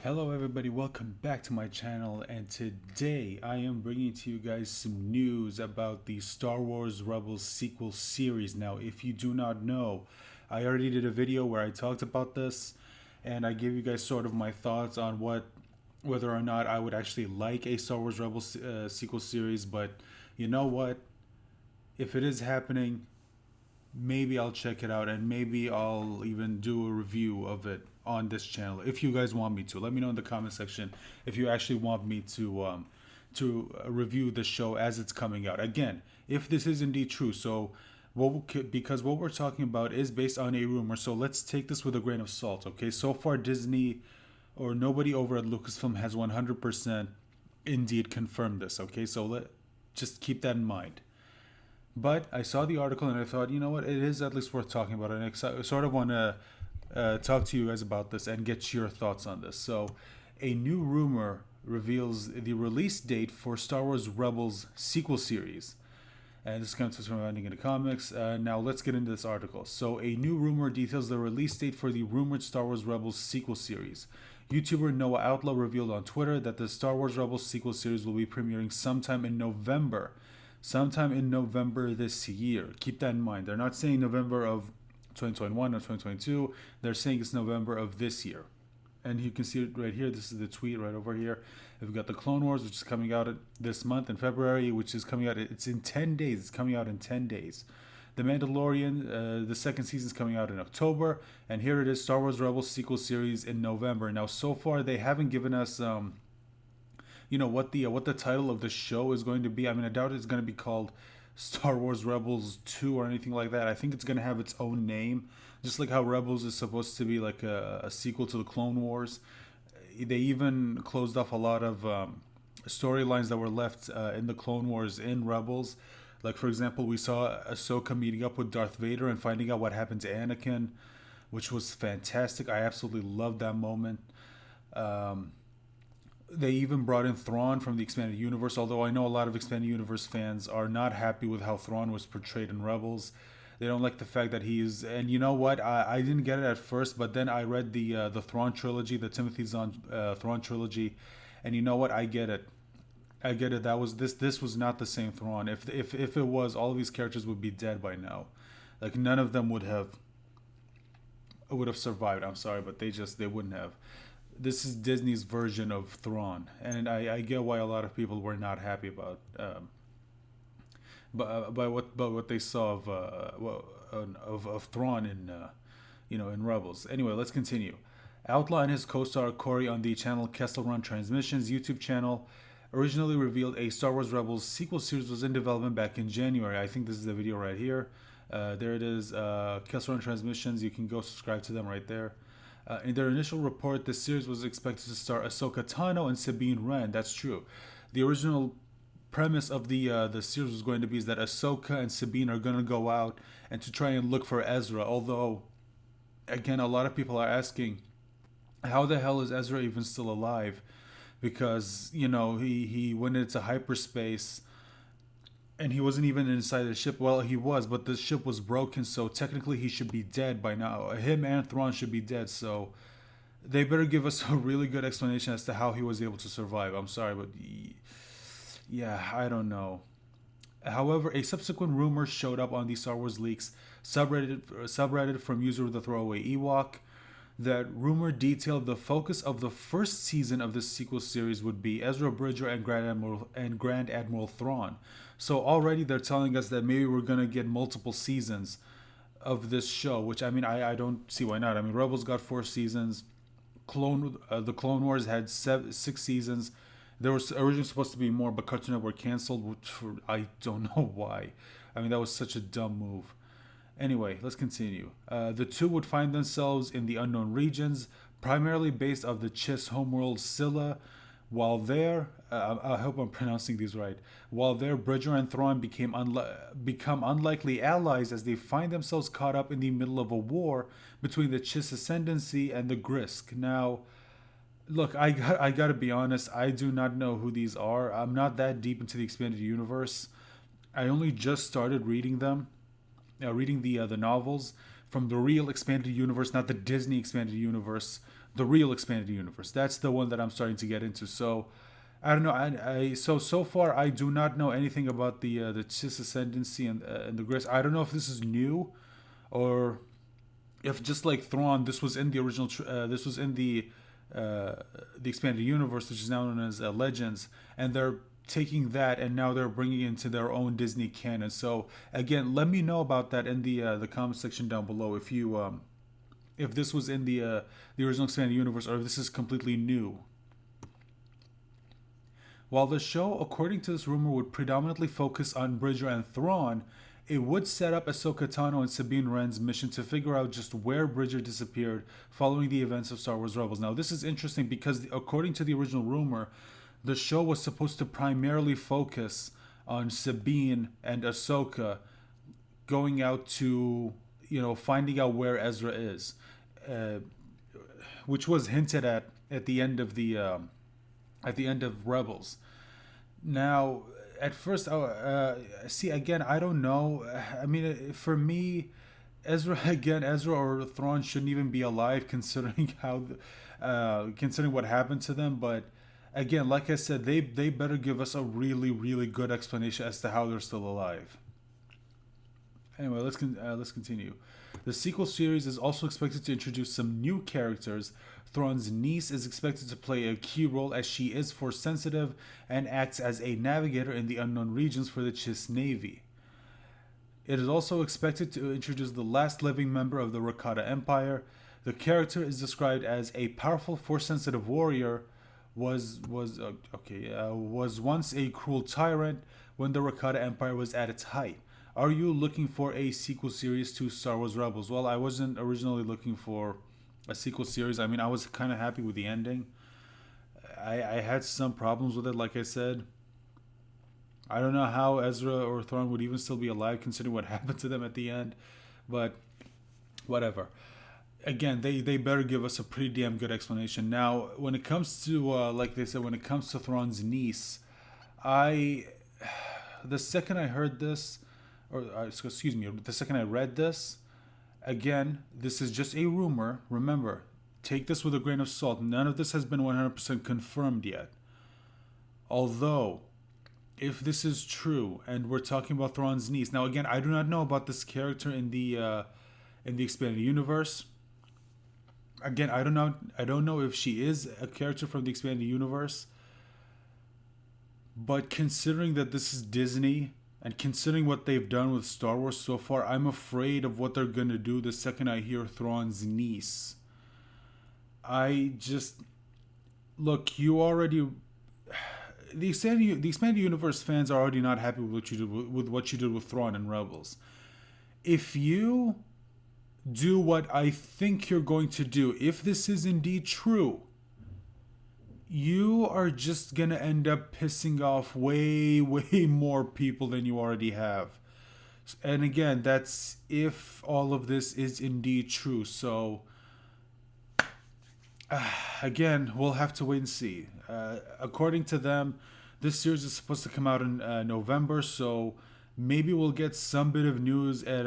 Hello everybody, welcome back to my channel, and today I am bringing to you guys some news about the Star Wars Rebels sequel series. Now, if you do not know, I already did a video where I talked about this and I gave you guys sort of my thoughts on whether or not I would actually like a Star Wars Rebels sequel series, but you know what? If it is happening, maybe I'll check it out and maybe I'll even do a review of it on this channel if you guys want me to. Let me know in the comment section if you actually want me to review the show as it's coming out. Again, if this is indeed true, so because what we're talking about is based on a rumor, so let's take this with a grain of salt. Okay, so far Disney or nobody over at Lucasfilm has 100% indeed confirmed this. Okay, so just keep that in mind. But I saw the article and I thought, you know what, it is at least worth talking about. And I sort of want to talk to you guys about this and get your thoughts on this. So, a new rumor reveals the release date for Star Wars Rebels sequel series. And this comes from Finding in the Comics. Now, let's get into this article. So, a new rumor details the release date for the rumored Star Wars Rebels sequel series. YouTuber Noah Outlaw revealed on Twitter that the Star Wars Rebels sequel series will be premiering sometime in November. Sometime in November this year. Keep that in mind. They're not saying November of 2021 or 2022. They're saying it's November of this year. And you can see it right here. This is the tweet right over here. We've got the Clone Wars, which is coming out this month in February, which is coming out. It's in 10 days. It's coming out in 10 days. The Mandalorian, the second season is coming out in October. And here it is, Star Wars Rebels sequel series in November. Now, so far, they haven't given us what the title of the show is going to be. I mean, I doubt it's going to be called Star Wars Rebels 2 or anything like that. I think it's going to have its own name, just like how Rebels is supposed to be like a sequel to the Clone Wars. They even closed off a lot of storylines that were left in the Clone Wars in Rebels. Like, for example, we saw Ahsoka meeting up with Darth Vader and finding out what happened to Anakin, which was fantastic. I absolutely loved that moment. They even brought in Thrawn from the Expanded Universe, although I know a lot of Expanded Universe fans are not happy with how Thrawn was portrayed in Rebels. They don't like the fact that he's, and you know what, I didn't get it at first, but then I read the Thrawn trilogy, the Timothy Zahn Thrawn trilogy, and you know what, I get it. I get it. That was this was not the same Thrawn. If it was, all of these characters would be dead by now. Like, none of them would have survived. I'm sorry, but they wouldn't have. This is Disney's version of Thrawn, and I get why a lot of people were not happy about, by what they saw of Thrawn in in Rebels. Anyway, let's continue. Outlaw and his co-star Corey on the channel Kessel Run Transmissions YouTube channel originally revealed a Star Wars Rebels sequel series was in development back in January. I think this is the video right here. There it is, Kessel Run Transmissions. You can go subscribe to them right there. In their initial report, the series was expected to star Ahsoka Tano and Sabine Wren. That's true. The original premise of the series was going to be is that Ahsoka and Sabine are going to go out and to try and look for Ezra. Although, again, a lot of people are asking, how the hell is Ezra even still alive? Because he went into hyperspace. And he wasn't even inside the ship. Well, he was, but the ship was broken, so technically he should be dead by now. Him and Thrawn should be dead, so they better give us a really good explanation as to how he was able to survive. I'm sorry, but yeah, I don't know. However, a subsequent rumor showed up on the Star Wars Leaks subreddit from user The Throwaway Ewok. That rumor detailed the focus of the first season of this sequel series would be Ezra Bridger and Grand Admiral Thrawn. So already they're telling us that maybe we're gonna get multiple seasons of this show, which I mean I don't see why not. I mean, Rebels got 4 seasons, the Clone Wars had 6 seasons. There was originally supposed to be more, but Cartoon Network canceled, I don't know why. I mean, that was such a dumb move. Anyway, let's continue. The two would find themselves in the unknown regions, primarily based off the Chiss homeworld Scylla. While there, I hope I'm pronouncing these right. While there, Bridger and Thrawn become unlikely allies as they find themselves caught up in the middle of a war between the Chiss Ascendancy and the Grisk. Now, look, I gotta be honest. I do not know who these are. I'm not that deep into the expanded universe. I only just started reading them. Reading the novels from the real expanded universe, not the Disney expanded universe, the real expanded universe. That's the one that I'm starting to get into. So I don't know. So far I do not know anything about the cis ascendancy and the grace. I don't know if this is new, or if just like Thrawn, this was in the original. This was in the expanded universe, which is now known as Legends, and they're taking that and now they're bringing it into their own Disney canon. So again, let me know about that in the comment section down below if this was in the original expanded universe or if this is completely new. While the show, according to this rumor, would predominantly focus on Bridger and Thrawn, it would set up Ahsoka Tano and Sabine Wren's mission to figure out just where Bridger disappeared following the events of Star Wars Rebels. Now, this is interesting because, according to the original rumor, the show was supposed to primarily focus on Sabine and Ahsoka going out to, finding out where Ezra is, uh, which was hinted at the end of Rebels. Now, at first, see again, I don't know. I mean, for me, Ezra or Thrawn shouldn't even be alive, considering considering what happened to them. But again, like I said, they better give us a really really good explanation as to how they're still alive. Anyway, let's continue. The sequel series is also expected to introduce some new characters. Thrawn's niece is expected to play a key role as she is force sensitive and acts as a navigator in the unknown regions for the Chiss Navy. It is also expected to introduce the last living member of the Rakata Empire. The character is described as a powerful force sensitive warrior. Was once a cruel tyrant when the Rakata Empire was at its height. Are you looking for a sequel series to Star Wars Rebels? Well, I wasn't originally looking for a sequel series. I mean, I was kind of happy with the ending. I had some problems with it, like I said. I don't know how Ezra or Thrawn would even still be alive considering what happened to them at the end. But whatever. Again, they better give us a pretty damn good explanation. Now, when it comes to, like they said, when it comes to Thrawn's niece, the second I heard this, excuse me, the second I read this, again, this is just a rumor. Remember, take this with a grain of salt. None of this has been 100% confirmed yet. Although, if this is true, and we're talking about Thrawn's niece, now again, I do not know about this character in the expanded universe. Again, I don't know if she is a character from the expanded universe. But considering that this is Disney, and considering what they've done with Star Wars so far, I'm afraid of what they're going to do the second I hear Thrawn's niece. Look, you already... The expanded universe fans are already not happy with what you did with Thrawn and Rebels. If you do what I think you're going to do, if this is indeed true, you are just gonna end up pissing off way, way more people than you already have. And again, that's if all of this is indeed true. So, again, we'll have to wait and see. According to them, this series is supposed to come out in November, so maybe we'll get some bit of news at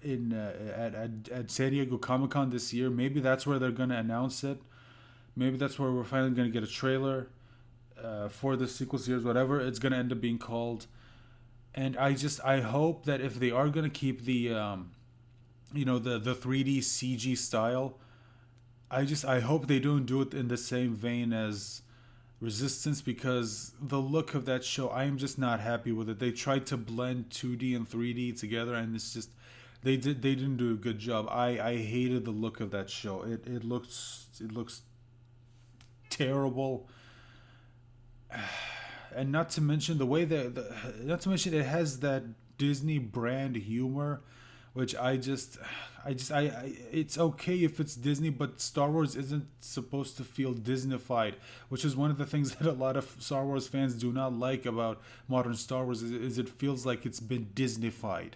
San Diego Comic-Con this year.Maybe that's where they're gonna announce it. Maybe that's where we're finally going to get a trailer for the sequel series, whatever it's going to end up being called. And I hope that if they are going to keep the 3D CG style, I hope they don't do it in the same vein as Resistance, because the look of that show, I am just not happy with it. They tried to blend 2D and 3D together, and it's just they didn't do a good job. I hated the look of that show. It looks terrible, and not to mention the way not to mention it has that Disney brand humor, which it's okay if it's Disney, but Star Wars isn't supposed to feel Disneyfied, which is one of the things that a lot of Star Wars fans do not like about modern Star Wars is it feels like it's been Disneyfied.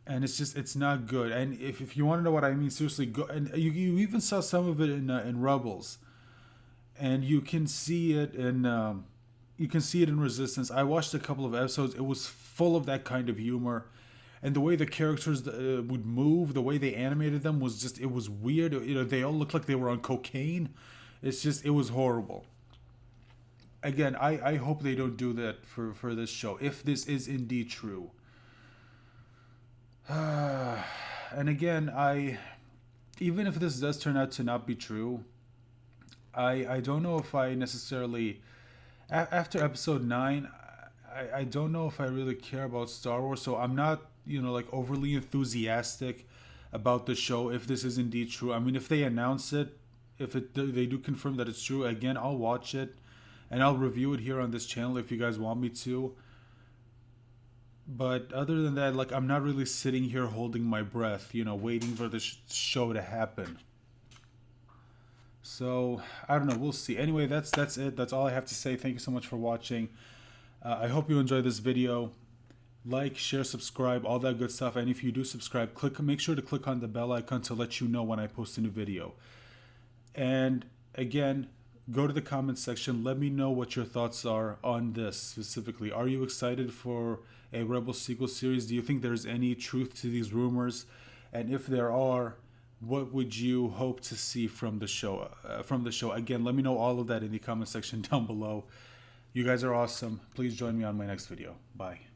And it's not good. And if you want to know what I mean, seriously, go. And you even saw some of it in Rebels, and you can see it in Resistance. I watched a couple of episodes. It was full of that kind of humor, and the way the characters would move, the way they animated them was just, it was weird. You know, they all looked like they were on cocaine. It's just, it was horrible. Again, I hope they don't do that for this show, if this is indeed true. And again, even if this does turn out to not be true, I don't know if I necessarily, after episode 9, I don't know if I really care about Star Wars, so I'm not, you know, like overly enthusiastic about the show if this is indeed true. I mean, if they announce it, if they do confirm that it's true, again, I'll watch it and I'll review it here on this channel if you guys want me to. But other than that, like, I'm not really sitting here holding my breath, you know, waiting for the show to happen. So I don't know, we'll see. Anyway, that's it. That's all I have to say. Thank you so much for watching. I hope you enjoyed this video. Like, share, subscribe, all that good stuff. And if you do subscribe, make sure to click on the bell icon to let you know when I post a new video. And again, go to the comment section. Let me know what your thoughts are on this specifically. Are you excited for a Rebel sequel series? Do you think there's any truth to these rumors? And if there are, what would you hope to see from the show? Again, let me know all of that in the comment section down below. You guys are awesome. Please join me on my next video. Bye.